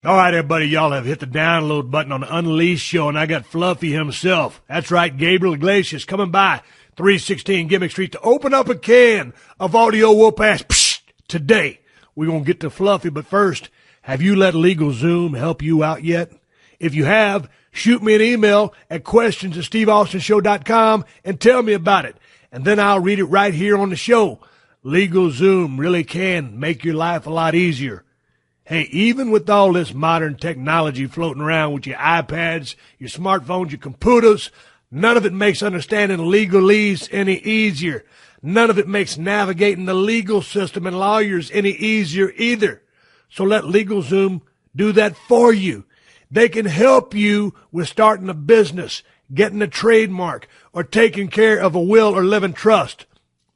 All right, everybody, y'all have hit the download button on the Unleashed show, and I got Fluffy himself. That's right, Gabriel Iglesias coming by 316 Gimmick Street to open up a can of Audio Whoop-Ass today. We're going to get to Fluffy, but first, have you let LegalZoom help you out yet? If you have, shoot me an email at questions@steveaustenshow.com and tell me about it, and then I'll read it right here on the show. LegalZoom really can make your life a lot easier. Hey, even with all this modern technology floating around with your iPads, your smartphones, your computers, none of it makes understanding legalese any easier. None of it makes navigating the legal system and lawyers any easier either. So let LegalZoom do that for you. They can help you with starting a business, getting a trademark, or taking care of a will or living trust.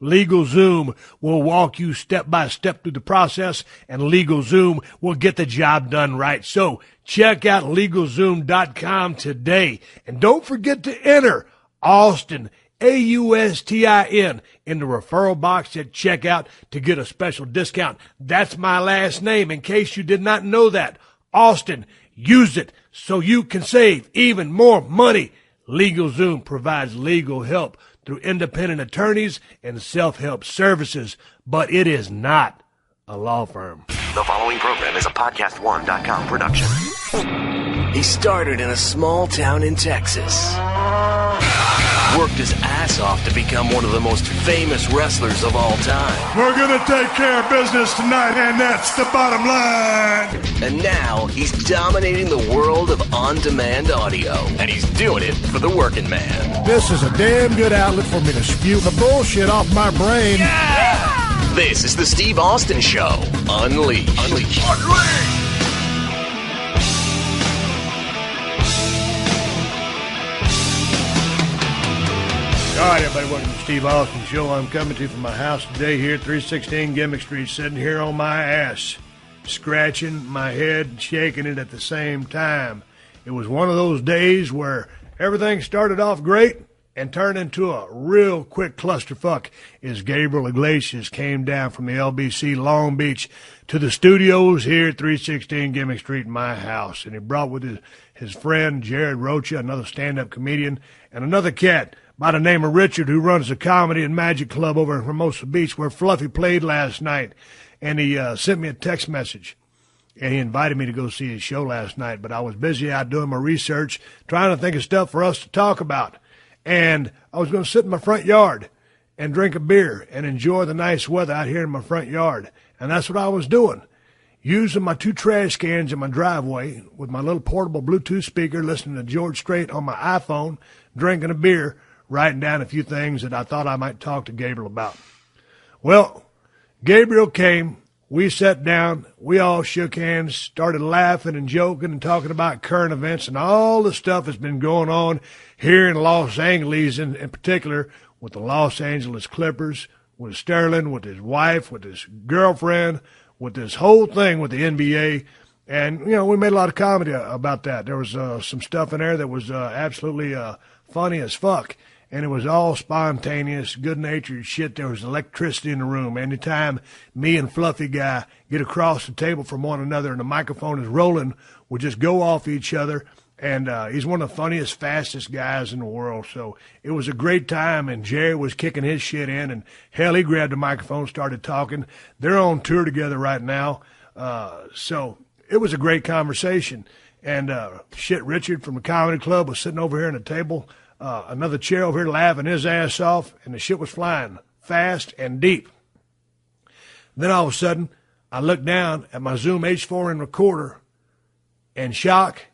LegalZoom will walk you step by step through the process, and LegalZoom will get the job done right. So check out LegalZoom.com today. And don't forget to enter Austin, AUSTIN, in the referral box at checkout to get a special discount. That's my last name, in case you did not know that. Austin, use it so you can save even more money. LegalZoom provides legal help through independent attorneys and self-help services, but it is not a law firm. The following program is a podcast1.com production. He started in a small town in Texas. Worked his ass off to become one of the most famous wrestlers of all time. We're going to take care of business tonight, and that's the bottom line. And now he's dominating the world of on-demand audio. And he's doing it for the working man. This is a damn good outlet for me to spew the bullshit off my brain. Yeah! This is the Steve Austin Show. Unleashed. All right, everybody, welcome to the Steve Austin Show. I'm coming to you from my house today here at 316 Gimmick Street, sitting here on my ass, scratching my head and shaking it at the same time. It was one of those days where everything started off great and turned into a real quick clusterfuck as Gabriel Iglesias came down from the LBC Long Beach to the studios here at 316 Gimmick Street in my house. And he brought with his friend Jared Rocha, another stand-up comedian, and another cat by the name of Richard, who runs the Comedy and Magic Club over in Hermosa Beach, where Fluffy played last night. And he sent me a text message, and he invited me to go see his show last night. But I was busy out doing my research, trying to think of stuff for us to talk about. And I was going to sit in my front yard and drink a beer and enjoy the nice weather out here in my front yard. And that's what I was doing, using my 2 trash cans in my driveway with my little portable Bluetooth speaker, listening to George Strait on my iPhone, drinking a beer, writing down a few things that I thought I might talk to Gabriel about. Well, Gabriel came, we sat down, we all shook hands, started laughing and joking and talking about current events and all the stuff that's been going on here in Los Angeles, in particular with the Los Angeles Clippers, with Sterling, with his wife, with his girlfriend, with this whole thing with the NBA. And, you know, we made a lot of comedy about that. There was some stuff in there that was absolutely funny as fuck. And it was all spontaneous, good-natured shit. There was electricity in the room. Anytime me and Fluffy Guy get across the table from one another and the microphone is rolling, we'll just go off each other. And he's one of the funniest, fastest guys in the world. So it was a great time, and Jerry was kicking his shit in. And, hell, he grabbed the microphone, started talking. They're on tour together right now. So it was a great conversation. And, Richard from the Comedy Club was sitting over here at a table, another chair over here laughing his ass off, and the shit was flying fast and deep. Then all of a sudden, I looked down at my Zoom H4n recorder, and shock,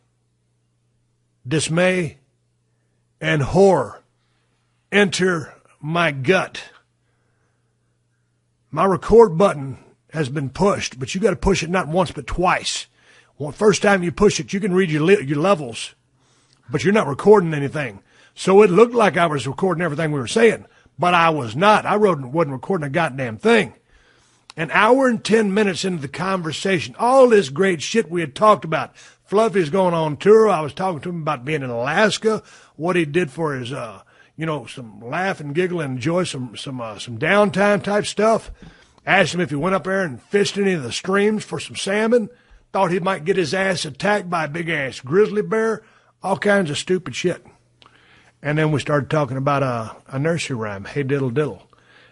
dismay, and horror enter my gut. My record button has been pushed, but you got to push it not once but twice. Well, first time you push it, you can read your levels, but you're not recording anything. So it looked like I was recording everything we were saying, but I was not. I wasn't recording a goddamn thing. An hour and 10 minutes into the conversation, all this great shit we had talked about. Fluffy's going on tour. I was talking to him about being in Alaska, what he did for his, some laugh and giggle and enjoy some downtime type stuff. Asked him if he went up there and fished any of the streams for some salmon. thought he might get his ass attacked by a big-ass grizzly bear, all kinds of stupid shit. And then we started talking about a nursery rhyme, Hey Diddle Diddle.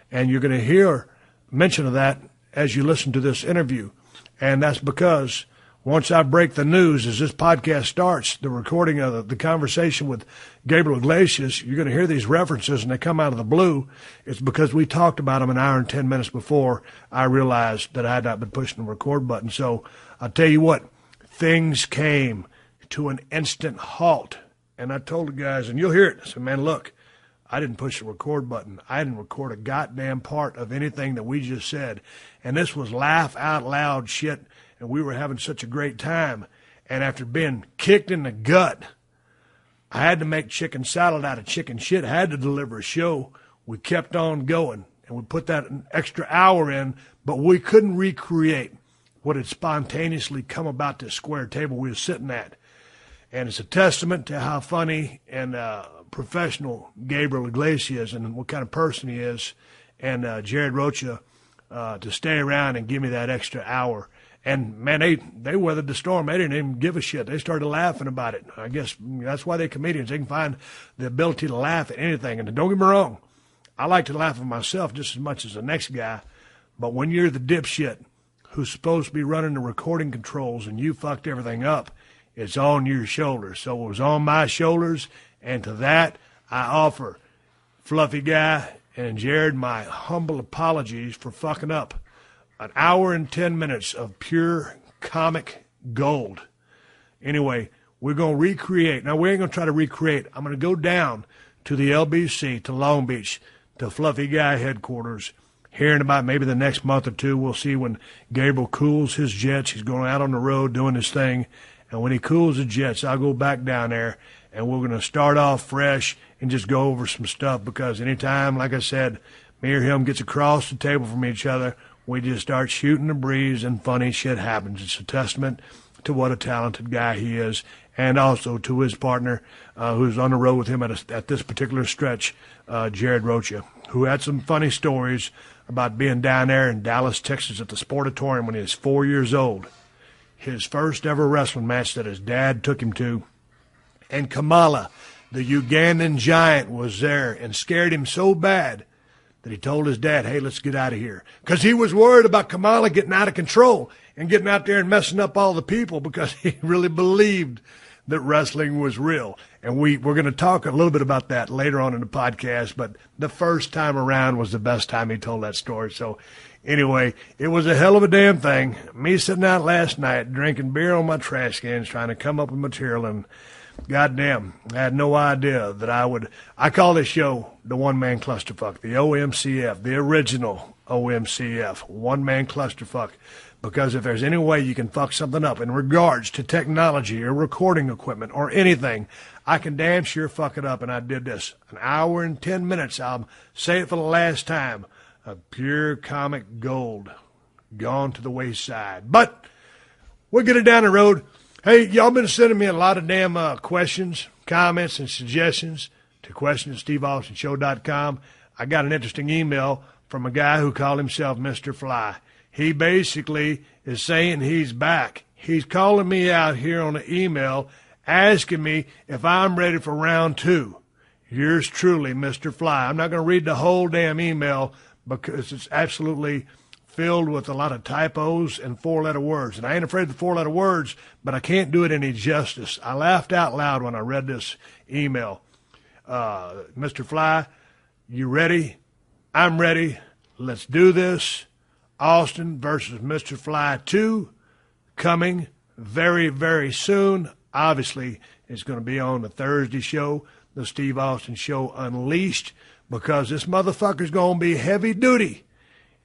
And you're going to hear mention of that as you listen to this interview. And that's because once I break the news, as this podcast starts, the recording of the conversation with Gabriel Iglesias, you're going to hear these references and they come out of the blue. It's because we talked about them an hour and 10 minutes before I realized that I had not been pushing the record button. So I'll tell you what, things came to an instant halt. And I told the guys, and you'll hear it, I said, man, look, I didn't push the record button. I didn't record a goddamn part of anything that we just said. And this was laugh out loud shit. And we were having such a great time. And after being kicked in the gut, I had to make chicken salad out of chicken shit. I had to deliver a show. We kept on going. And we put that an extra hour in, but we couldn't recreate what had spontaneously come about this square table we were sitting at. And it's a testament to how funny and professional Gabriel Iglesias and what kind of person he is, and Jared Rocha to stay around and give me that extra hour. And, man, they weathered the storm. They didn't even give a shit. They started laughing about it. I guess that's why they're comedians. They can find the ability to laugh at anything. And don't get me wrong, I like to laugh at myself just as much as the next guy. But when you're the dipshit who's supposed to be running the recording controls and you fucked everything up, it's on your shoulders. So it was on my shoulders, and to that I offer Fluffy Guy and Jared my humble apologies for fucking up an hour and 10 minutes of pure comic gold. Anyway, we're going to recreate. Now, we ain't going to try to recreate. I'm going to go down to the LBC, to Long Beach, to Fluffy Guy headquarters here in about maybe the next month or two. We'll see when Gabriel cools his jets. He's going out on the road doing his thing. And when he cools the jets, I'll go back down there, and we're going to start off fresh and just go over some stuff, because anytime, like I said, me or him gets across the table from each other, we just start shooting the breeze and funny shit happens. It's a testament to what a talented guy he is, and also to his partner who's on the road with him at this particular stretch, Jared Rocha, who had some funny stories about being down there in Dallas, Texas at the Sportatorium when he was 4 years old. His first ever wrestling match that his dad took him to. And Kamala, the Ugandan giant, was there and scared him so bad that he told his dad, hey, let's get out of here. Because he was worried about Kamala getting out of control and getting out there and messing up all the people, because he really believed that wrestling was real. And we're going to talk a little bit about that later on in the podcast, but the first time around was the best time he told that story. So anyway, it was a hell of a damn thing. Me sitting out last night drinking beer on my trash cans trying to come up with material, and goddamn, I had no idea that I call this show the One-Man Clusterfuck, the OMCF, the original OMCF, One-Man Clusterfuck, because if there's any way you can fuck something up in regards to technology or recording equipment or anything, I can damn sure fuck it up, and I did this. An hour and 10 minutes, I'll say it for the last time, of pure comic gold gone to the wayside. But we'll get it down the road. Hey, y'all been sending me a lot of damn questions, comments, and suggestions to questions@steveaustonshow.com. I got an interesting email from a guy who called himself Mr. Fly. He basically is saying he's back. He's calling me out here on the email, asking me if I'm ready for round 2. Yours truly, Mr. Fly. I'm not going to read the whole damn email because it's absolutely filled with a lot of typos and 4-letter words. And I ain't afraid of the 4-letter words, but I can't do it any justice. I laughed out loud when I read this email. Mr. Fly, you ready? I'm ready. Let's do this. Austin versus Mr. Fly 2 coming very, very soon. Obviously, it's going to be on the Thursday show, the Steve Austin Show Unleashed, because this motherfucker's going to be heavy duty.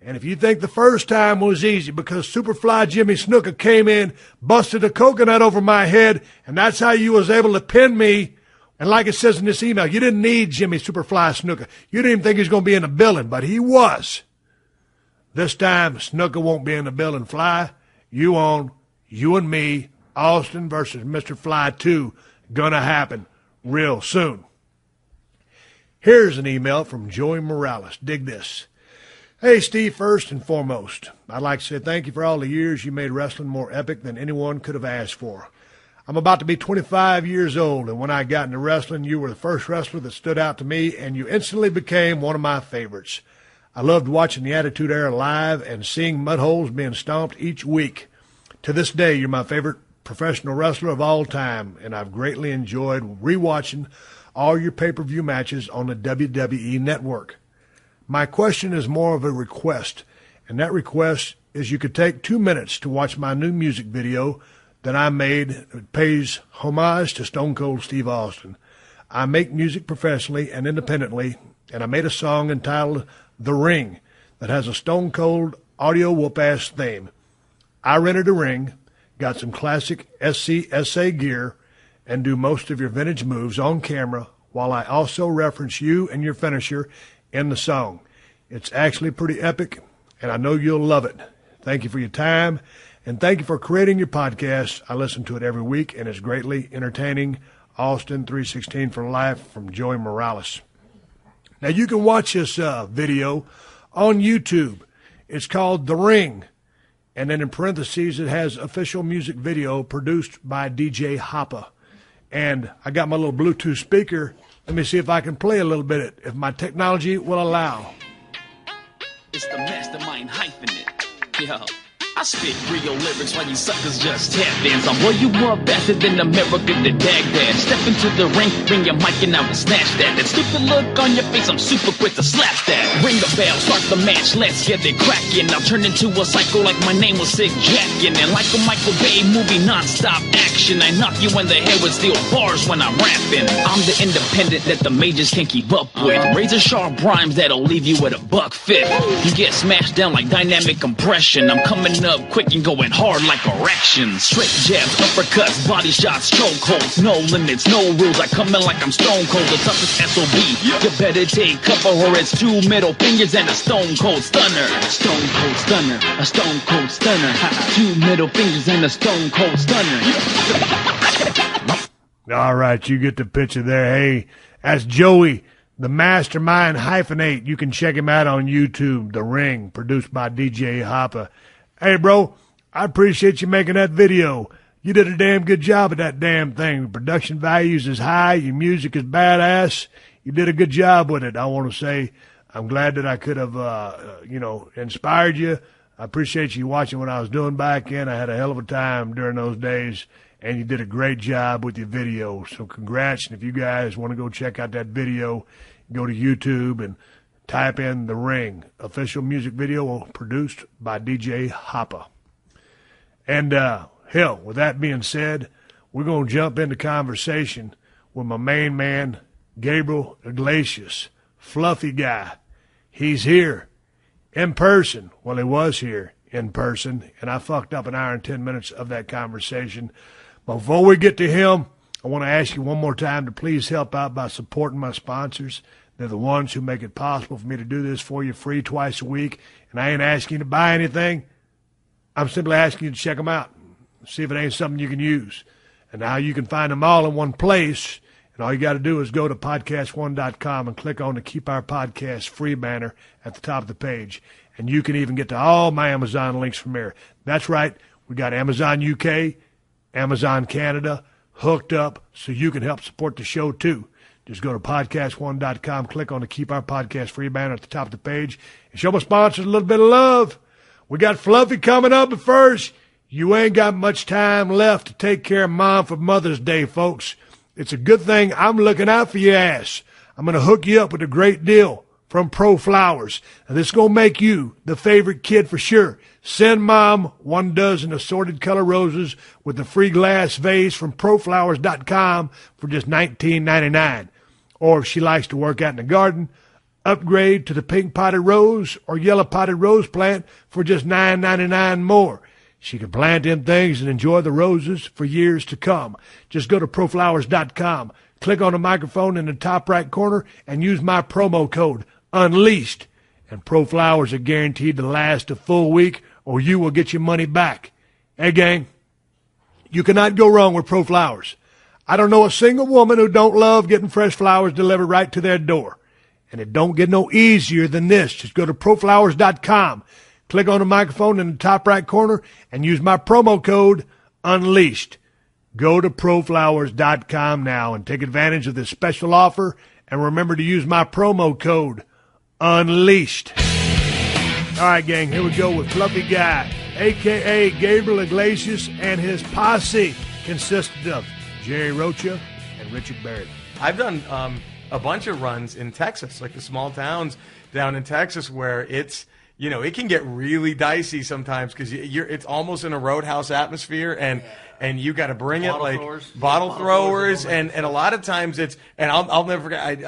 And if you think the first time was easy because Superfly Jimmy Snuka came in, busted a coconut over my head, and that's how you was able to pin me, and like it says in this email, you didn't need Jimmy Superfly Snuka. You didn't even think he was going to be in the building, but he was. This time, Snuka won't be in the building. Fly, you on, you and me, Austin versus Mr. Fly 2, gonna happen real soon. Here's an email from Joey Morales. Dig this. Hey, Steve, first and foremost, I'd like to say thank you for all the years you made wrestling more epic than anyone could have asked for. I'm about to be 25 years old, and when I got into wrestling, you were the first wrestler that stood out to me, and you instantly became one of my favorites. I loved watching the Attitude Era live and seeing mud holes being stomped each week. To this day, you're my favorite professional wrestler of all time, and I've greatly enjoyed rewatching all your pay-per-view matches on the WWE Network. My question is more of a request, and that request is you could take 2 minutes to watch my new music video that I made. It pays homage to Stone Cold Steve Austin. I make music professionally and independently, and I made a song entitled The Ring that has a Stone Cold audio whoop-ass theme. I rented a ring, got some classic SCSA gear, and do most of your vintage moves on camera while I also reference you and your finisher in the song. It's actually pretty epic, and I know you'll love it. Thank you for your time, and thank you for creating your podcast. I listen to it every week, and it's greatly entertaining. Austin 316 for life from Joey Morales. Now, you can watch this video on YouTube. It's called The Ring, and then in parentheses, it has official music video produced by DJ Hoppa. And I got my little Bluetooth speaker. Let me see if I can play a little bit, if my technology will allow. It's the mastermind hyphenate. Yo, I spit real lyrics while you suckers just tap dance. I'll blow you up faster than America to dag that. Step into the ring, bring your mic and I will snatch that. That stupid look on your face, I'm super quick to slap that. Ring the bell, start the match, let's get it crackin'. I'll turn into a psycho like my name was Sick Jackin'. And like a Michael Bay movie, non-stop action. I knock you in the head with steel bars when I'm rapping. I'm the independent that the majors can't keep up with. Razor sharp rhymes that'll leave you with a $1.50. You get smashed down like dynamic compression. I'm coming up quick and going hard like erections. Straight jabs, uppercuts, body shots, chokeholds. No limits, no rules. I come in like I'm stone cold, the toughest SOB. You better take cover or it's 2 middle fingers and a stone cold stunner. Stone cold stunner, a stone cold stunner. 2 middle fingers and a stone cold stunner. All right, you get the picture there. Hey, that's Joey, the Mastermind Hyphenate. You can check him out on YouTube, The Ring, produced by DJ Hoppa. Hey, bro, I appreciate you making that video. You did a damn good job of that damn thing. The production values is high. Your music is badass. You did a good job with it. I want to say I'm glad that I could have, inspired you. I appreciate you watching what I was doing back then. I had a hell of a time during those days, and you did a great job with your video. So congrats, and if you guys want to go check out that video, go to YouTube and type in The Ring, official music video produced by DJ Hoppa. And, hell, with that being said, we're going to jump into conversation with my main man, Gabriel Iglesias, fluffy guy. He's here in person. Well, he was here in person, and I fucked up an hour and 10 minutes of that conversation. Before we get to him, I want to ask you one more time to please help out by supporting my sponsors. They're the ones who make it possible for me to do this for you free twice a week. And I ain't asking you to buy anything. I'm simply asking you to check them out. See if it ain't something you can use. And now you can find them all in one place. And all you got to do is go to podcast1.com and click on the Keep Our Podcast Free banner at the top of the page. And you can even get to all my Amazon links from there. That's right. We got Amazon UK, Amazon Canada hooked up so you can help support the show too. Just go to podcast1.com, click on the Keep Our Podcast Free banner at the top of the page, and show my sponsors a little bit of love. We got Fluffy coming up, but first, you ain't got much time left to take care of Mom for Mother's Day, folks. It's a good thing I'm looking out for your ass. I'm going to hook you up with a great deal from Pro Flowers. And this is going to make you the favorite kid for sure. Send Mom 1 dozen assorted color roses with a free glass vase from proflowers.com for just $19.99. Or if she likes to work out in the garden, upgrade to the pink potted rose or yellow potted rose plant for just $9.99 more. She can plant them things and enjoy the roses for years to come. Just go to proflowers.com, click on the microphone in the top right corner, and use my promo code, UNLEASHED. And Pro Flowers are guaranteed to last a full week, or you will get your money back. Hey, gang, you cannot go wrong with Pro Flowers. I don't know a single woman who don't love getting fresh flowers delivered right to their door. And it don't get no easier than this. Just go to proflowers.com, click on the microphone in the top right corner, and use my promo code UNLEASHED. Go to proflowers.com now and take advantage of this special offer. And remember to use my promo code UNLEASHED. All right, gang, here we go with Fluffy Guy, a.k.a. Gabriel Iglesias, and his posse consisted of Jerry Rocha and Richard Barrett. I've done a bunch of runs in Texas, like the small towns down in Texas where it's, you know, it can get really dicey sometimes because it's almost in a roadhouse atmosphere, and you got to bring it like bottle throwers, and a lot of times it's, and I'll never forget,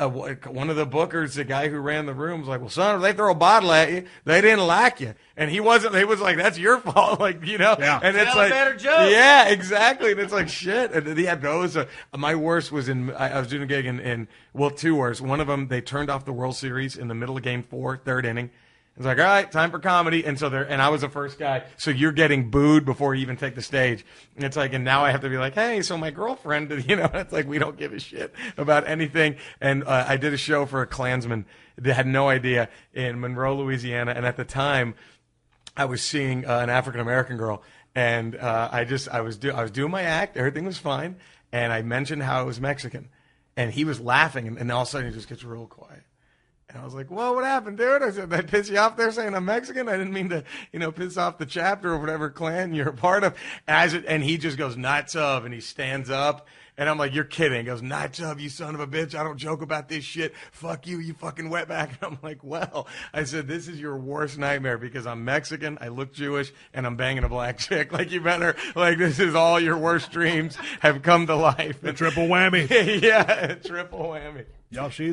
one of the bookers, the guy who ran the room, was like, well, son, if they throw a bottle at you, they didn't like you. And he was like, that's your fault, like, you know. Yeah. And it's like, joke. yeah, exactly. And it's like, shit. And he had those. My worst was I was doing a gig in two worst. One of them, they turned off the World Series in the middle of Game 4, third inning. It's like, all right, time for comedy. And so and I was the first guy. So you're getting booed before you even take the stage. And it's like, and now I have to be like, hey, so my girlfriend, you know, it's like, we don't give a shit about anything. And I did a show for a Klansman that had no idea in Monroe, Louisiana. And at the time, I was seeing an African-American girl. And I was doing my act. Everything was fine. And I mentioned how I was Mexican. And he was laughing. And all of a sudden, he just gets real quiet. And I was like, well, what happened, dude? I said, did I piss you off there saying I'm Mexican? I didn't mean to, you know, piss off the chapter or whatever clan you're a part of. And he just goes, nights of, and he stands up. And I'm like, you're kidding. He goes, nights of, you son of a bitch. I don't joke about this shit. Fuck you, you fucking wetback. And I'm like, well, I said, this is your worst nightmare because I'm Mexican, I look Jewish, and I'm banging a black chick. Like, you better, like, this is all your worst dreams have come to life. The triple whammy. Yeah, triple whammy. Y'all see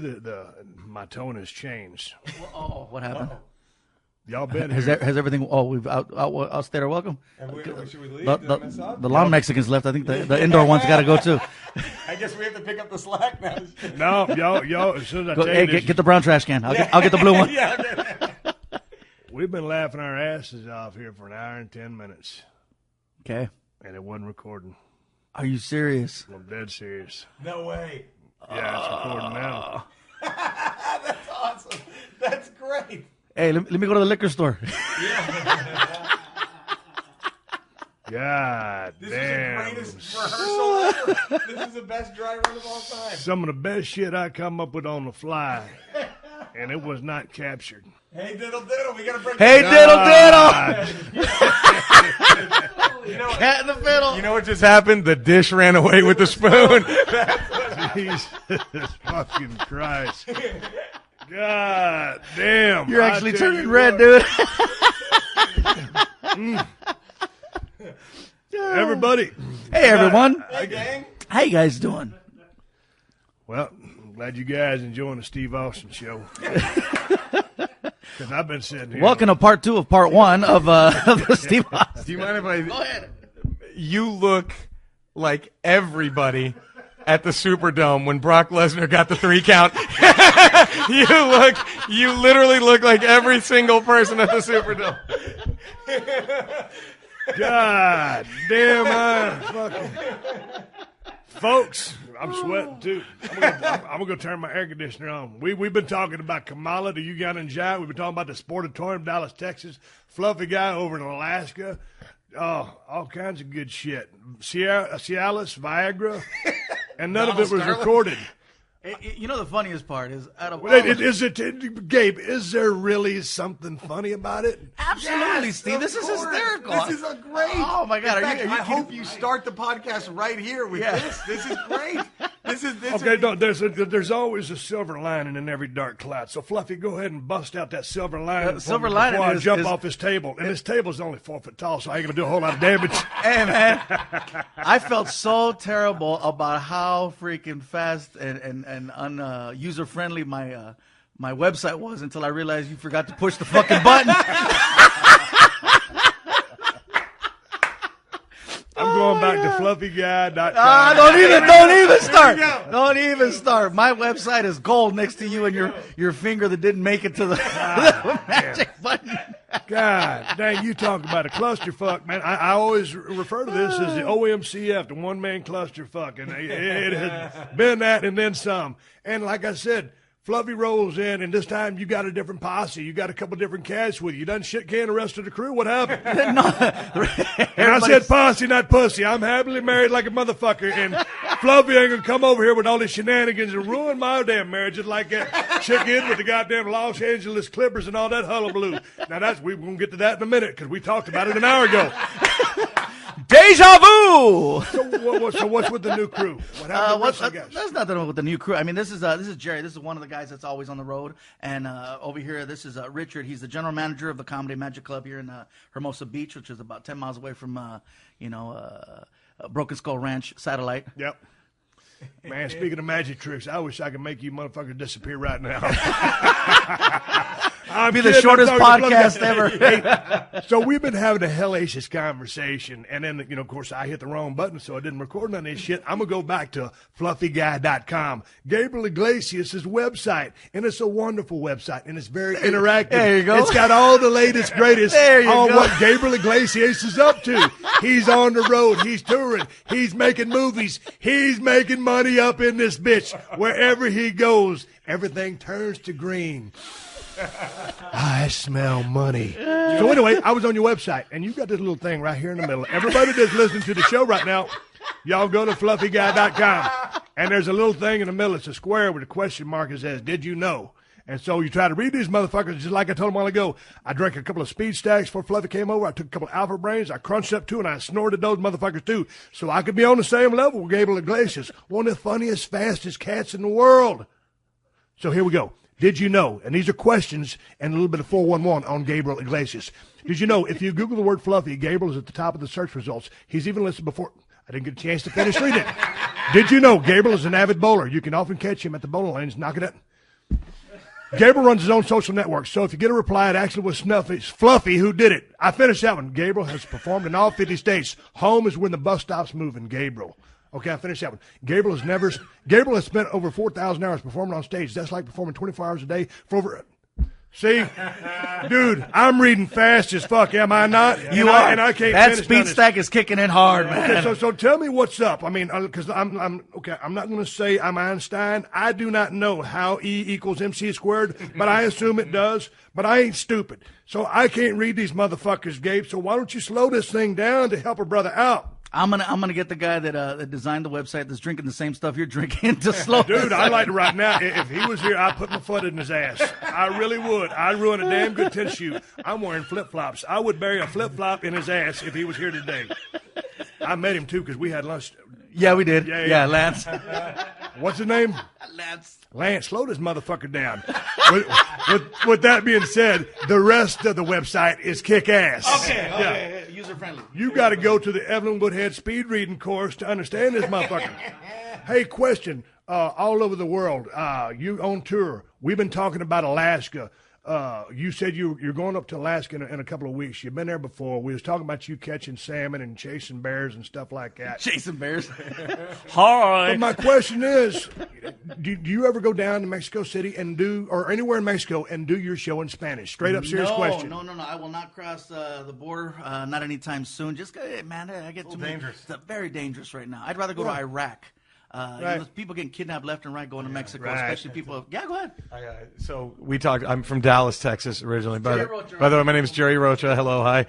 my tone has changed. Oh, what happened? Y'all been Has here. everything? Oh, we've outstayed our welcome. Should we leave? Did I mess up? The lawn Mexicans left. I think the indoor ones got to go too. I guess we have to pick up the slack now. No, y'all. As soon as I Go, tell hey, you this, get the brown trash can. I'll get the blue one. Yeah. we've been laughing our asses off here for an hour and 10 minutes, Okay. and it wasn't recording. Are you serious? I'm dead serious. No way. Yeah, it's recording now. That's awesome. That's great. Hey, let me go to the liquor store. God This damn. is the greatest rehearsal ever. This is the best dry run of all time. Some of the best shit I come up with on the fly, and it was not captured. Hey, diddle diddle, we gotta break. Hey, diddle diddle. You know, Cat in the fiddle. you know what just happened? The dish ran away with the spoon. Jesus fucking Christ. God damn. You're I actually tell turning you red, what. dude. Everybody. Hey, everyone. Hey, gang. How you guys doing? Well, I'm glad you guys enjoying the Steve Austin show. Because I've been sitting here. Welcome to part 2 of part 1 of the Steve Austin. Do you mind if I? Go ahead. You look like everybody at the Superdome when Brock Lesnar got the 3 count. You literally look like every single person at the Superdome. God damn, I fucking. Folks, I'm sweating too. I'm gonna turn my air conditioner on. We've been talking about Kamala, the Ugandan giant. We've been talking about the Sportatorium, Dallas, Texas. Fluffy Guy over in Alaska. Oh, all kinds of good shit. Cialis, Viagra, and none of it was recorded. You know the funniest part is out of Gabe, is there really something funny about it? absolutely, Steve. This is hysterical. This is a great. Oh my God! In Are fact, you I kidding? hope you start the podcast right here with this. This is great. This is Okay, no, there's always a silver lining in every dark cloud. So, Fluffy, go ahead and bust out that silver lining. The silver before lining I is- jump is- off this table. And this table's only 4 foot tall, so I ain't going to do a whole lot of damage. Hey man, I felt so terrible about how freaking fast and user friendly my website was until I realized you forgot to push the fucking button. I'm going back to fluffyguy.com. Don't even start. Don't even start. My website is gold next to you and your finger that didn't make it to the magic button. God dang, you talk about a clusterfuck, man. I always refer to this as the OMCF, the one-man clusterfuck. And it has been that and then some. And like I said, Fluffy rolls in, and this time you got a different posse. You got a couple different cats with you. You done shit can the rest of the crew. What happened? And I said posse, not pussy. I'm happily married like a motherfucker, and Fluffy ain't gonna come over here with all these shenanigans and ruin my damn marriage just like that chick in with the goddamn Los Angeles Clippers and all that hullabaloo. Now we're gonna get to that in a minute because we talked about it an hour ago. Deja vu. So what's with the new crew? What happened to the guys? There's nothing with the new crew. I mean, this is Jerry. This is one of the guys that's always on the road. And over here, this is Richard. He's the general manager of the Comedy Magic Club here in Hermosa Beach, which is about 10 miles away from Broken Skull Ranch Satellite. Yep. Man, speaking of magic tricks, I wish I could make you motherfuckers disappear right now. It'll be the shortest podcast ever. So we've been having a hellacious conversation, and then, of course, I hit the wrong button, so I didn't record none of this shit. I'm going to go back to fluffyguy.com, Gabriel Iglesias' website, and it's a wonderful website, and it's very interactive. There you go. It's got all the latest, greatest on what Gabriel Iglesias is up to. He's on the road. He's touring. He's making movies. He's making money up in this bitch. Wherever he goes, everything turns to green. I smell money. So anyway, I was on your website, and you got this little thing right here in the middle. Everybody that's listening to the show right now, y'all go to fluffyguy.com, and there's a little thing in the middle. It's a square with a question mark that says, "Did you know?" And so you try to read these motherfuckers, just like I told them a while ago. I drank a couple of Speed Stacks before Fluffy came over. I took a couple of Alpha Brains. I crunched up two, and I snorted those motherfuckers too, so I could be on the same level with Gabriel Iglesias, one of the funniest, fastest cats in the world. So here we go. Did you know? And these are questions and a little bit of 411 on Gabriel Iglesias. Did you know if you Google the word Fluffy, Gabriel is at the top of the search results? He's even listed before. I didn't get a chance to finish reading it. Did you know Gabriel is an avid bowler? You can often catch him at the bowling lanes knocking it. Gabriel runs his own social network, so if you get a reply, it actually was Fluffy who did it. I finished that one. Gabriel has performed in all 50 states. Home is when the bus stops moving, Gabriel. Okay, I finished that one. Gabriel has spent over 4,000 hours performing on stage. That's like performing 24 hours a day for over. See, dude, I'm reading fast as fuck, am I not? You are, and I can't. That Speed Stack is kicking in hard, man. Okay, so tell me what's up. I mean, because I'm okay. I'm not going to say I'm Einstein. I do not know how E equals MC squared, but I assume it does. But I ain't stupid, so I can't read these motherfuckers, Gabe. So why don't you slow this thing down to help a brother out? I'm gonna get the guy that designed the website that's drinking the same stuff you're drinking to slow. Dude, I'd like to right now. If he was here, I'd put my foot in his ass. I really would. I'd ruin a damn good tennis shoe. I'm wearing flip flops. I would bury a flip flop in his ass if he was here today. I met him too because we had lunch. Yeah, we did. Yeah, Lance. What's his name? Lance, slow this motherfucker down. With that being said, the rest of the website is kick ass. Okay. User friendly. You got to go to the Evelyn Woodhead speed reading course to understand this motherfucker. Hey, question. All over the world, you on tour. We've been talking about Alaska. You said you're going up to Alaska in a couple of weeks. You've been there before. We was talking about you catching salmon and chasing bears and stuff like that. Chasing bears? Hi. But my question is, do you ever go down to Mexico City or anywhere in Mexico and do your show in Spanish? Straight up serious question. No. I will not cross the border, not anytime soon. Just, man, I get too dangerous. It's very dangerous right now. I'd rather go to Iraq. Right. People getting kidnapped left and right going to Mexico, especially people. Yeah, go ahead. So we talked. I'm from Dallas, Texas, originally. By the way, my name is Jerry Rocha. Hello, hi.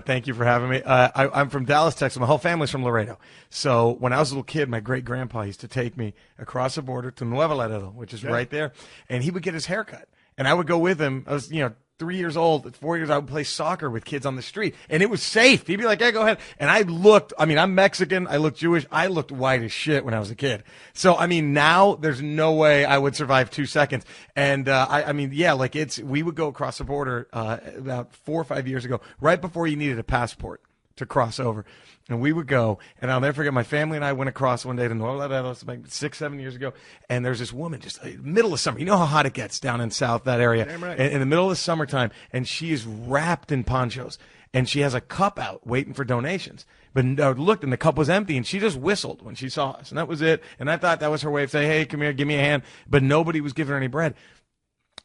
Thank you for having me. I'm from Dallas, Texas. My whole family's from Laredo. So when I was a little kid, my great grandpa used to take me across the border to Nuevo Laredo, which is right there, and he would get his hair cut, and I would go with him. I was, 3 years old, at 4 years, I would play soccer with kids on the street, and it was safe. He'd be like, "Hey, go ahead." And I'm Mexican, I look Jewish, I looked white as shit when I was a kid. So, now there's no way I would survive 2 seconds. And, we would go across the border, about 4 or 5 years ago, right before you needed a passport to cross over. And we would go, and I'll never forget, my family and I went across one day to Nuevo Laredo, like 6-7 years ago, and there's this woman just middle of summer. You know how hot it gets down in South, that area. Damn right. In the middle of the summertime, and she is wrapped in ponchos, and she has a cup out waiting for donations. But I looked, and the cup was empty, and she just whistled when she saw us, and that was it. And I thought that was her way of saying, "Hey, come here, give me a hand." But nobody was giving her any bread.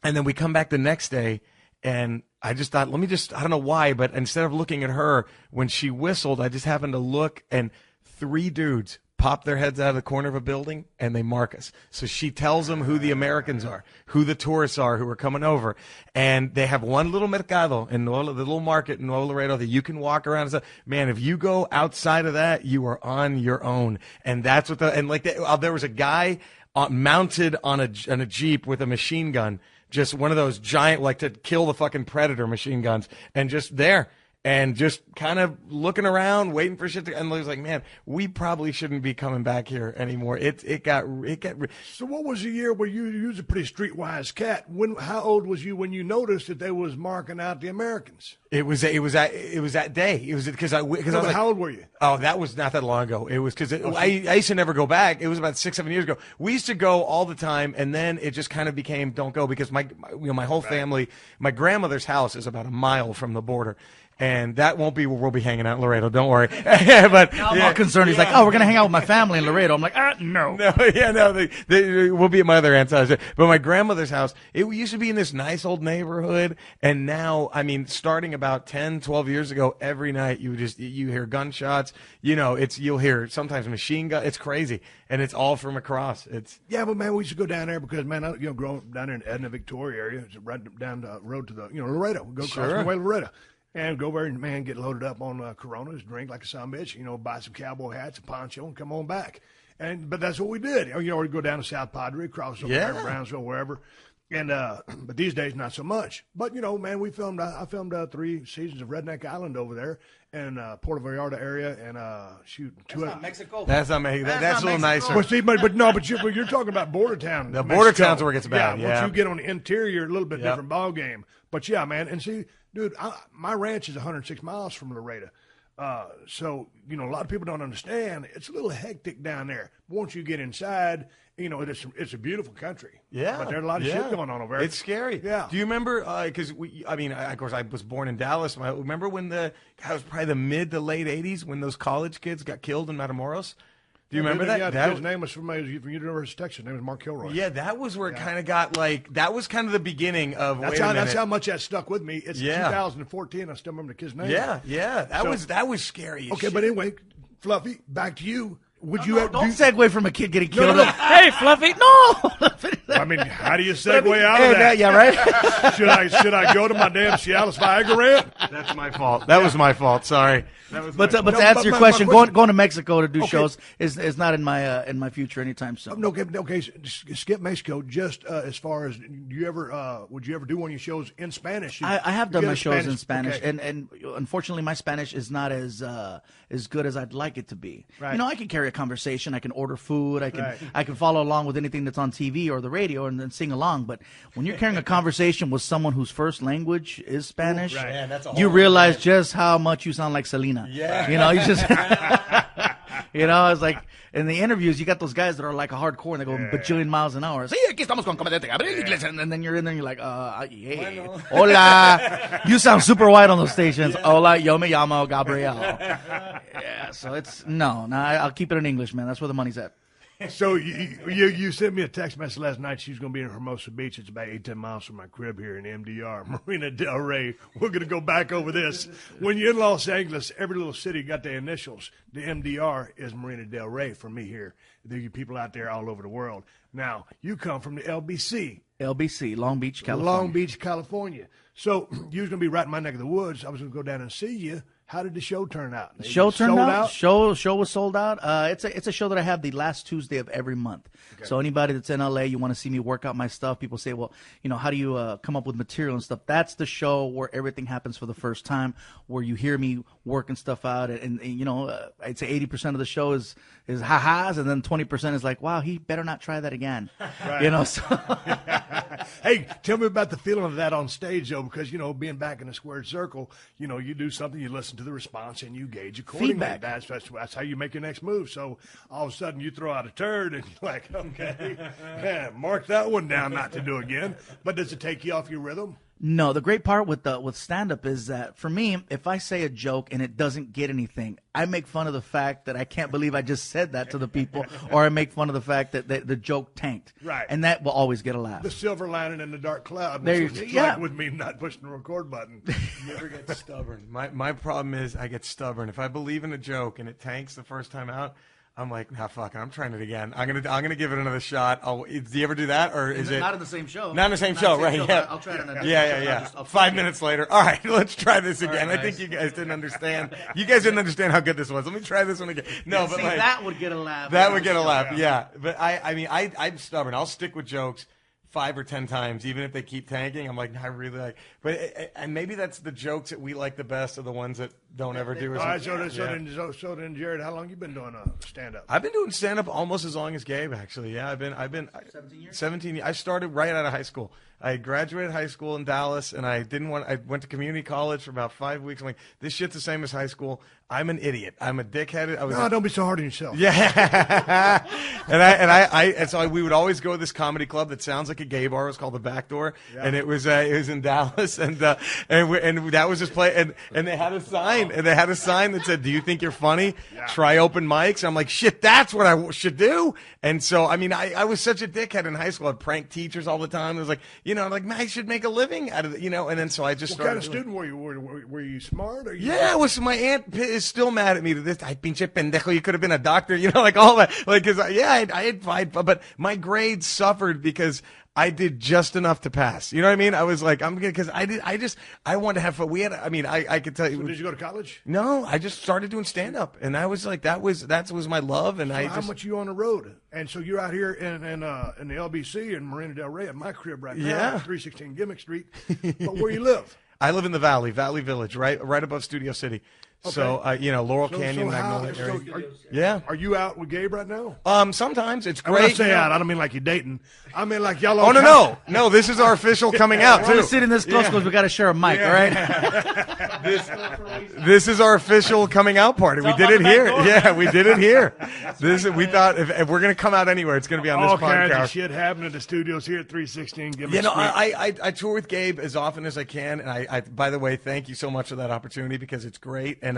And then we come back the next day, and I just thought, I don't know why, but instead of looking at her, when she whistled, I just happened to look, and 3 dudes pop their heads out of the corner of a building and they mark us. So she tells them who the Americans are, who the tourists are who are coming over. And they have one little mercado in the little market in Nuevo Laredo that you can walk around and stuff. Man, if you go outside of that, you are on your own. And that's what there was a guy mounted on a Jeep with a machine gun, just one of those giant, like to kill the fucking Predator machine guns, and just there. And just kind of looking around, waiting for shit to, and I was like, man, we probably shouldn't be coming back here anymore. It got. So what was the year where you was a pretty streetwise cat? How old was you when you noticed that they was marking out the Americans? It was that day. It was because I was like, how old were you? Oh, that was not that long ago. It was because I used to never go back. It was about 6-7 years ago. We used to go all the time, and then it just kind of became don't go because my whole family, my grandmother's house is about a mile from the border. And that won't be where we'll be hanging out in Laredo. Don't worry. But I'm all concerned. He's like, "Oh, we're gonna hang out with my family in Laredo." I'm like, "No." We'll be at my other aunt's house. But my grandmother's house, it used to be in this nice old neighborhood, and now, I mean, starting about 10, 12 years ago, every night you hear gunshots. You'll hear sometimes machine gun. It's crazy, and it's all from across. Yeah, but man, we used to go down there because man, growing up down there in the Edna, Victoria area, it's right down the road to the Laredo. We go across the way to Laredo. And go over and, man, get loaded up on Coronas, drink like a son bitch, buy some cowboy hats, a poncho, and come on back. But that's what we did. Or go down to South Padre, cross over Brownsville, wherever. And but these days, not so much. But, man, we filmed. I filmed 3 seasons of Redneck Island over there in Puerto Vallarta area. And, That's not Mexico. That's not Mexico. That's a little nicer. Well, see, but you're talking about border town. The border town's where it gets bad. Yeah, once you get on the interior, a little bit different ball game. But, yeah, man, and see, dude, my ranch is 106 miles from Laredo. So, a lot of people don't understand. It's a little hectic down there. Once you get inside, it's a beautiful country. Yeah. But there's a lot of shit going on over there. It's scary. Yeah. Do you remember, because of course, I was born in Dallas. Remember when it was probably the mid to late 80s when those college kids got killed in Matamoros? Do you remember that? Yeah, his name was from University of Texas. His name was Mark Kilroy. Yeah, that was where it kind of got that was kind of the beginning of. That's how much that stuck with me. It's 2014. I still remember the kid's name. Yeah. That was scary. Okay, but anyway, Fluffy, back to you. Would you don't segue from a kid getting killed? No. Hey, Fluffy, no. I mean, how do you segue out of that? Yeah, right. Should I go to my damn Cialis Viagra rant? That's my fault. That was my fault. Sorry. But to answer your question, going to Mexico to do shows is not in my future anytime soon. Okay. Skip Mexico. Just as far as would you ever do one of your shows in Spanish? I have done my shows in Spanish, and unfortunately, my Spanish is not as good as I'd like it to be. Right. I can carry a conversation. I can order food. I can follow along with anything that's on TV or the radio and then sing along. But when you're carrying a conversation with someone whose first language is Spanish, you realize just how much you sound like Selena. Yeah. You just, it's like in the interviews, you got those guys that are like a hardcore and they go bajillion miles an hour. Sí, aquí estamos con comediante Gabriel Iglesias. And then you're in there and you're like, hola. You sound super white on those stations. Hola, yo me llamo Gabriel. Yeah, so I'll keep it in English, man. That's where the money's at. So you sent me a text message last night. She's going to be in Hermosa Beach. It's about 8-10 miles from my crib here in MDR, Marina Del Rey. We're going to go back over this. When you're in Los Angeles, every little city got the initials. The MDR is Marina Del Rey for me here. There are people out there all over the world. Now, you come from the LBC. LBC, Long Beach, California. Long Beach, California. So you was going to be right in my neck of the woods. I was going to go down and see you. How did the show turn out? The show turned out. Show was sold out. It's a show that I have the last Tuesday of every month. Okay. So anybody that's in LA, you want to see me work out my stuff. People say, well, how do you come up with material and stuff? That's the show where everything happens for the first time, where you hear me working stuff out, and I'd say 80% of the show is ha-has, and then 20% is like, wow, he better not try that again. Right. So. Hey, tell me about the feeling of that on stage, though, because, being back in the squared circle, you do something, you listen to the response, and you gauge accordingly. Feedback. That's how you make your next move. So all of a sudden you throw out a turd, and you're like, okay, mark that one down not to do again. But does it take you off your rhythm? No, the great part with stand-up is that for me, if I say a joke and it doesn't get anything, I make fun of the fact that I can't believe I just said that to the people, or I make fun of the fact that the joke tanked. Right. And that will always get a laugh. The silver lining in the dark cloud. There you go. Like with me not pushing the record button. You never get stubborn. My problem is I get stubborn. If I believe in a joke and it tanks the first time out, I'm like, nah, fuck it. I'm trying it again. I'm gonna give it another shot. Do you ever do that, or is it not in the same show? Not in the same show, right? Yeah. I'll try it on a Yeah. 5 minutes later. All right, let's try this again. Right, I think you guys didn't understand. You guys didn't understand how good this was. Let me try this one again. No, but See, like, that would get a laugh. that would get a laugh. Yeah, but I'm stubborn. I'll stick with jokes 5 or 10 times, even if they keep tanking. I'm like, I really like. But and maybe that's the jokes that we like the best are the ones that don't ever do. All right, so then, Jared, how long you been doing stand up? I've been doing stand up almost as long as Gabe, actually. Yeah, I've been 17 years. 17 years. I started right out of high school. I graduated high school in Dallas, and I went to community college for about 5 weeks. I'm like, this shit's the same as high school. I'm an idiot. I'm a dickhead. Don't be so hard on yourself. Yeah. and so we would always go to this comedy club that sounds like a gay bar. It was called the Back Door, and it was in Dallas, and that was just play, and they had a sign, that said, "Do you think you're funny? Try open mics." I'm like, shit, that's what I should do. And so, I was such a dickhead in high school. I'd prank teachers all the time. It was like, man, I should make a living out of it, and then so I just started. What kind of student were you? Were you smart? Or Yeah, my aunt is still mad at me to this. Ay, pinche pendejo, you could have been a doctor, like all that. Like, cause I had fight, but my grades suffered because I did just enough to pass. You know what I mean? I was like, because I wanted to have fun. I could tell you. So did you go to college? No, I just started doing stand up, and I was like, that was my love. And how much you on the road? And so you're out here in the LBC in Marina Del Rey at my crib right now, 316 Gimmick Street. But where you live? I live in the Valley Village, right above Studio City. Okay. So, Laurel Canyon, Magnolia area. Are you out with Gabe right now? Sometimes. It's great. When I say out, I don't mean like you're dating. I mean like y'all. Oh, no. This is our official coming out, too. We're sitting this close because we got to share a mic, all right? This is our official coming out party. We did it here. Yeah, we did it here. We thought if we're going to come out anywhere, it's going to be on this podcast. All kinds of shit happening at the studios here at 316 Gimmick Street. I tour with Gabe as often as I can. And I by the way, thank you so much for that opportunity because it's great. And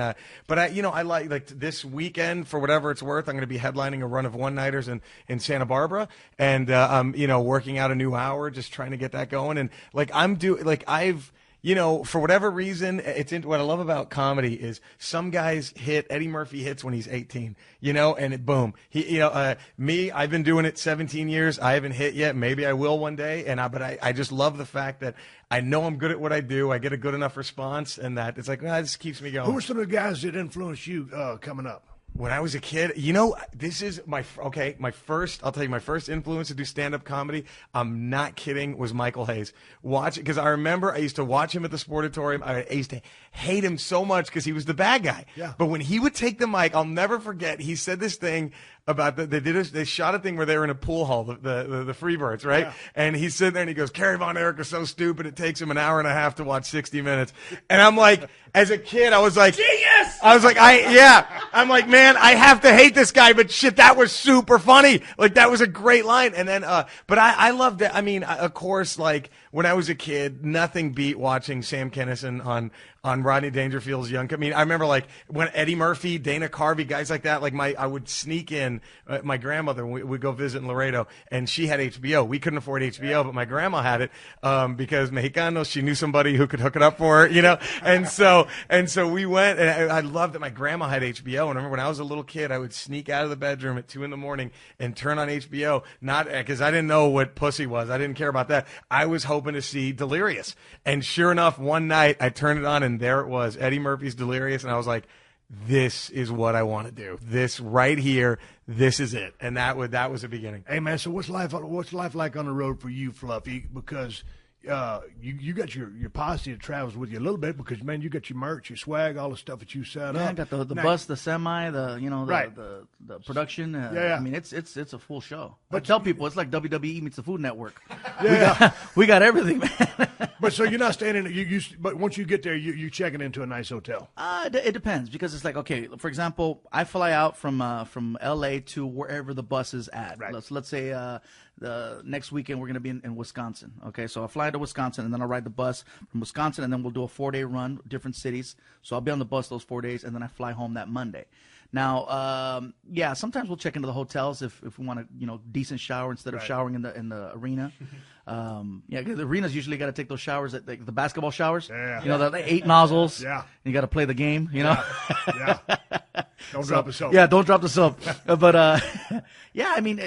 but I like this weekend, for whatever it's worth, I'm going to be headlining a run of one-nighters in Santa Barbara, and I'm working out a new hour, just trying to get that going. And for whatever reason, what I love about comedy is some guys Eddie Murphy hits when he's 18, and boom. I've been doing it 17 years. I haven't hit yet. Maybe I will one day. But I just love the fact that I know I'm good at what I do. I get a good enough response, and that it's like, this keeps me going. Who are some of the guys that influenced you coming up? When I was a kid, this is my first, I'll tell you, my first influence to do stand-up comedy, I'm not kidding, was Michael Hayes. Because I remember I used to watch him at the Sportatorium. I used to hate him so much because he was the bad guy. Yeah. But when he would take the mic, I'll never forget, he said this thing about they shot a thing where they were in a pool hall, the Freebirds, right? Yeah. And he's sitting there and he goes, Kerry Von Erich is so stupid it takes him an hour and a half to watch 60 Minutes. And I'm like, as a kid, I was like, genius! I was like, I'm like, man, I have to hate this guy, but shit, that was super funny. Like, that was a great line. And then, but I loved it. Of course, like, when I was a kid, nothing beat watching Sam Kinison on Rodney Dangerfield's Young. I remember like when Eddie Murphy, Dana Carvey, guys like that. Like I would sneak in my grandmother when we'd go visit in Laredo, and she had HBO. We couldn't afford HBO, but my grandma had it because Mexicanos. She knew somebody who could hook it up for her, And so we went, and I loved that my grandma had HBO. And I remember when I was a little kid, I would sneak out of the bedroom at 2 a.m. and turn on HBO. Not because I didn't know what pussy was. I didn't care about that. I was hoping to see Delirious, and sure enough, one night I turned it on, and there it was, Eddie Murphy's Delirious, and I was like, this is what I want to do. This right here, this is it. And that was the beginning. Hey man, so what's life like on the road for you, Fluffy? Because you got your posse that travels with you a little bit, because man, you got your merch, your swag, all the stuff that you set up. I got the bus, the semi, the production. It's a full show. But I tell people it's like WWE meets the Food Network. We got everything, man. But so you're not staying in but once you get there, you checking into a nice hotel. It depends, because it's like, okay, for example, I fly out from LA to wherever the bus is at. Right. Let's say the next weekend we're going to be in Wisconsin. Okay, so I fly to Wisconsin, and then I'll ride the bus from Wisconsin, and then we'll do a 4-day run, different cities. So I'll be on the bus those 4 days, and then I fly home that Monday. Now, sometimes we'll check into the hotels if we want a decent shower instead of showering in the arena. Because the arena's usually got to take those showers the basketball showers. Yeah. The 8 nozzles. Yeah. And you got to play the game. Yeah. Don't drop the soap. Yeah, don't drop the soap. But yeah, I mean,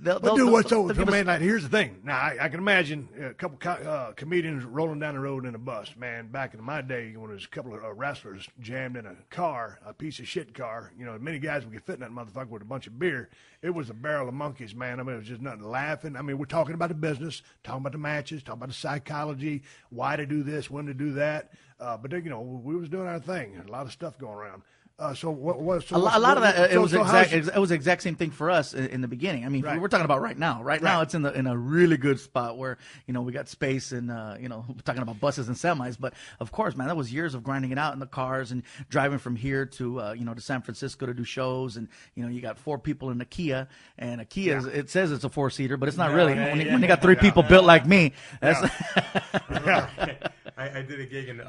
But dude, what's so man? Like, here's the thing. Now I can imagine a couple comedians rolling down the road in a bus. Man, back in my day, when there was a couple of wrestlers jammed in a car, a piece of shit car. You know, many guys would get fit in that motherfucker with a bunch of beer. It was a barrel of monkeys, man. I mean, it was just nothing. Laughing. I mean, we're talking about the business, talking about the matches, talking about the psychology, why to do this, when to do that. But you know, we was doing our thing. A lot of stuff going around. So what was a lot of that? It was the exact same thing for us in the beginning. I mean, we're talking about right now. Right now, it's in a really good spot where we got space and we're talking about buses and semis. But of course, man, that was years of grinding it out in the cars and driving from here to to San Francisco to do shows. And you got 4 people in a Kia, and a Kia it says it's a 4-seater, but it's not really. When you got 3 people built like me, that's I did a gig in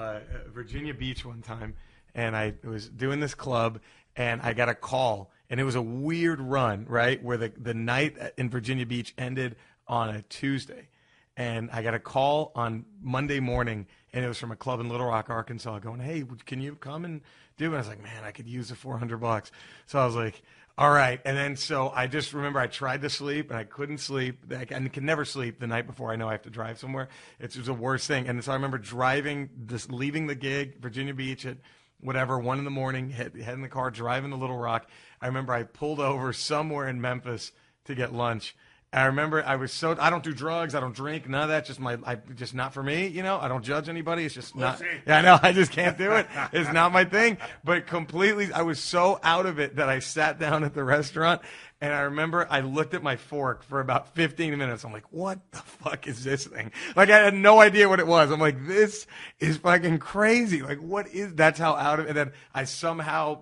Virginia Beach one time. And I was doing this club, and I got a call, and it was a weird run, right, where the night in Virginia Beach ended on a Tuesday. And I got a call on Monday morning, and it was from a club in Little Rock, Arkansas, going, hey, can you come and do it? And I was like, man, I could use the $400. So I was like, all right. And then so I just remember I tried to sleep, and I couldn't sleep. I can never sleep the night before I know I have to drive somewhere. It was the worst thing. And so I remember leaving the gig, Virginia Beach at whatever, 1 a.m, head in the car, driving to Little Rock. I remember I pulled over somewhere in Memphis to get lunch. And I remember I don't do drugs, I don't drink, none of that. Just not for me, I don't judge anybody. It's just not. Yeah, I know. I just can't do it. It's not my thing. But completely, I was so out of it that I sat down at the restaurant. And I remember I looked at my fork for about 15 minutes. I'm like, what the fuck is this thing? Like, I had no idea what it was. I'm like, this is fucking crazy. Like, that's how out of it. And then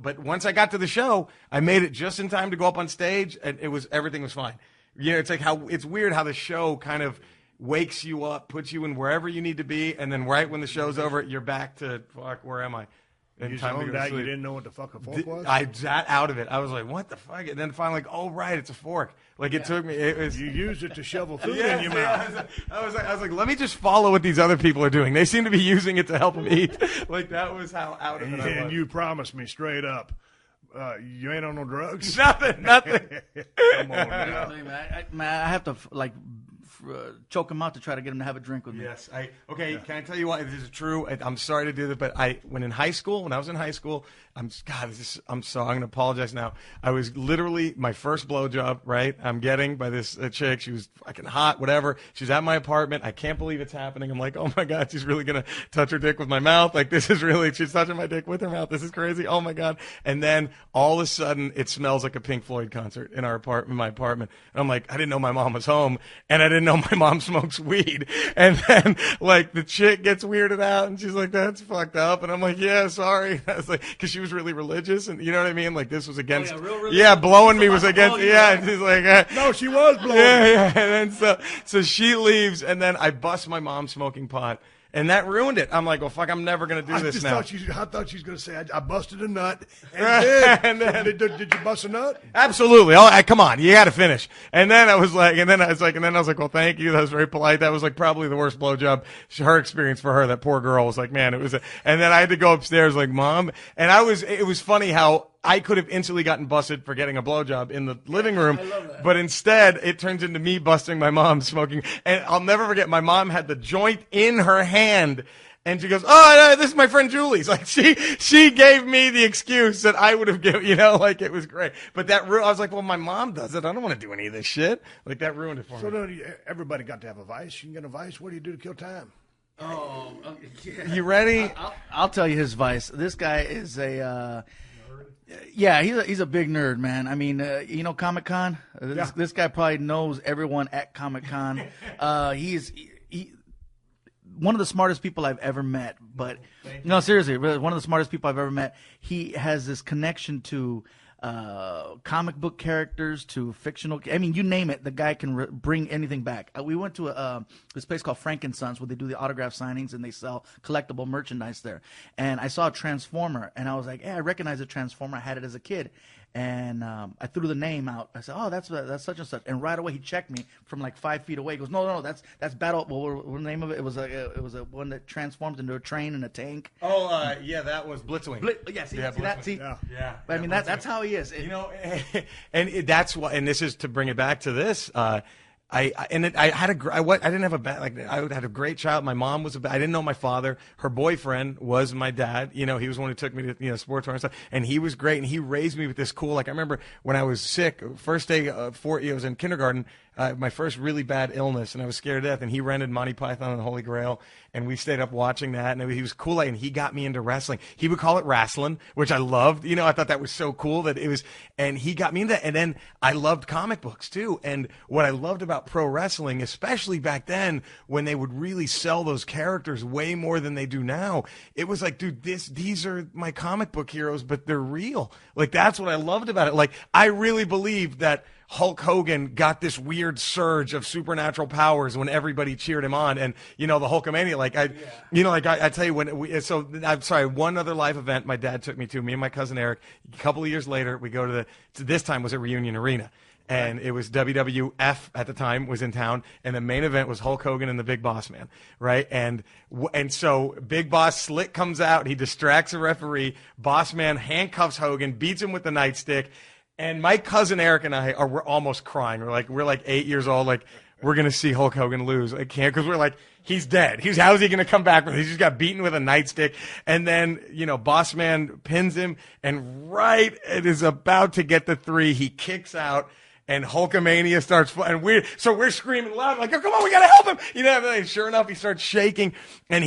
but once I got to the show, I made it just in time to go up on stage, and everything was fine. It's like it's weird how the show kind of wakes you up, puts you in wherever you need to be, and then right when the show's over, you're back to, fuck, where am I? You zoned out, you didn't know what the fuck a fork was? I sat out of it. I was like, what the fuck? And then finally, like, oh, right, it's a fork. Like, it took me. You used it to shovel food in your mouth. I was like, let me just follow what these other people are doing. They seem to be using it to help them eat. Like, that was how out of it I was. And you promised me straight up, you ain't on no drugs? Nothing. Come on now. I have to, choke him out to try to get him to have a drink with me. Yes. Can I tell you why this is true? I'm sorry to do this, but when I was in high school, I'm going to apologize now. I was literally my first blowjob, right? I'm getting by this chick. She was fucking hot, whatever. She's at my apartment. I can't believe it's happening. I'm like, oh my God, she's really going to touch her dick with my mouth. Like, she's touching my dick with her mouth. This is crazy. Oh my God. And then all of a sudden it smells like a Pink Floyd concert in my apartment. And I'm like, I didn't know my mom was home, and I didn't know my mom smokes weed. And then like the chick gets weirded out, and she's like, that's fucked up. And I'm like, yeah, sorry. I was like, cause she was really religious, and you know what I mean? Like, this was against, blowing me was against, and she's like, no, she was blowing. Yeah. And then so she leaves, and then I bust my mom smoking pot. And that ruined it. I'm like, well, fuck, I'm never going to do this now. I thought she was going to say, I busted a nut. And then, did you bust a nut? Absolutely. Come on, you got to finish. And then I was like, well, thank you. That was very polite. That was like probably the worst blowjob. Her experience for her, that poor girl, was like, man, and then I had to go upstairs like, Mom. And it was funny how I could have instantly gotten busted for getting a blowjob in the living room, but instead it turns into me busting my mom smoking. And I'll never forget, my mom had the joint in her hand, and she goes, "Oh, this is my friend Julie's." Like, she gave me the excuse that I would have given, like, it was great. But I was like, well, my mom does it. I don't want to do any of this shit. Like, that ruined it for me. So everybody got to have a vice. You can get a vice. What do you do to kill time? Oh, yeah. You ready? I'll tell you his vice. This guy is a. Yeah, he's a big nerd, man. I mean, Comic-Con? This guy probably knows everyone at Comic-Con. He's one of the smartest people I've ever met. But, no, seriously, one of the smartest people I've ever met. He has this connection to comic book characters, to fictional. I mean, you name it, the guy can bring anything back. We went to this place called Frankensons, where they do the autograph signings and they sell collectible merchandise there. And I saw a Transformer, and I was like, hey, I recognize a Transformer. I had it as a kid. And I threw the name out. I said, "Oh, that's such and such." And right away he checked me from like 5 feet away. He goes, "No, that's Battle. What was the name of it? It was a one that transformed into a train and a tank." Oh, yeah, that was Blitzwing. See Yeah, that? Blitzwing. See, Yeah. But I mean, that's how he is. You know, that's why. And this is to bring it back to this. I didn't have a bad, like, I had a great child. My mom was I didn't know my father. Her boyfriend was my dad. You know, he was the one who took me to, sports bar and stuff. And he was great. And he raised me with this cool, like, I remember when I was sick, first day, I was in kindergarten, my first really bad illness, and I was scared to death. And he rented Monty Python and the Holy Grail, and we stayed up watching that. And he was cool, and he got me into wrestling. He would call it wrestling, which I loved. I thought that was so cool that it was, and he got me into that. And then I loved comic books too. And what I loved about pro wrestling, especially back then when they would really sell those characters way more than they do now, it was like, dude, these are my comic book heroes, but they're real. Like, that's what I loved about it. Like, I really believed that Hulk Hogan got this weird surge of supernatural powers when everybody cheered him on, and the Hulkamania. Like I tell you, I'm sorry. One other live event my dad took me to. Me and my cousin Eric. A couple of years later, we go to this time was at Reunion Arena, and it was WWF at the time was in town, and the main event was Hulk Hogan and the Big Boss Man, right? And so Big Boss Slick comes out, he distracts the referee. Boss Man handcuffs Hogan, beats him with the nightstick. And my cousin Eric and we're almost crying. We're like 8 years old. Like, we're going to see Hulk Hogan lose. I can't, because we're like, he's dead. How's he going to come back from this? He just got beaten with a nightstick. And then, Boss Man pins him. And right, it is about to get the 3. He kicks out. And Hulkamania starts, and we're screaming loud, like, oh, come on, we got to help him. And sure enough, he starts shaking. And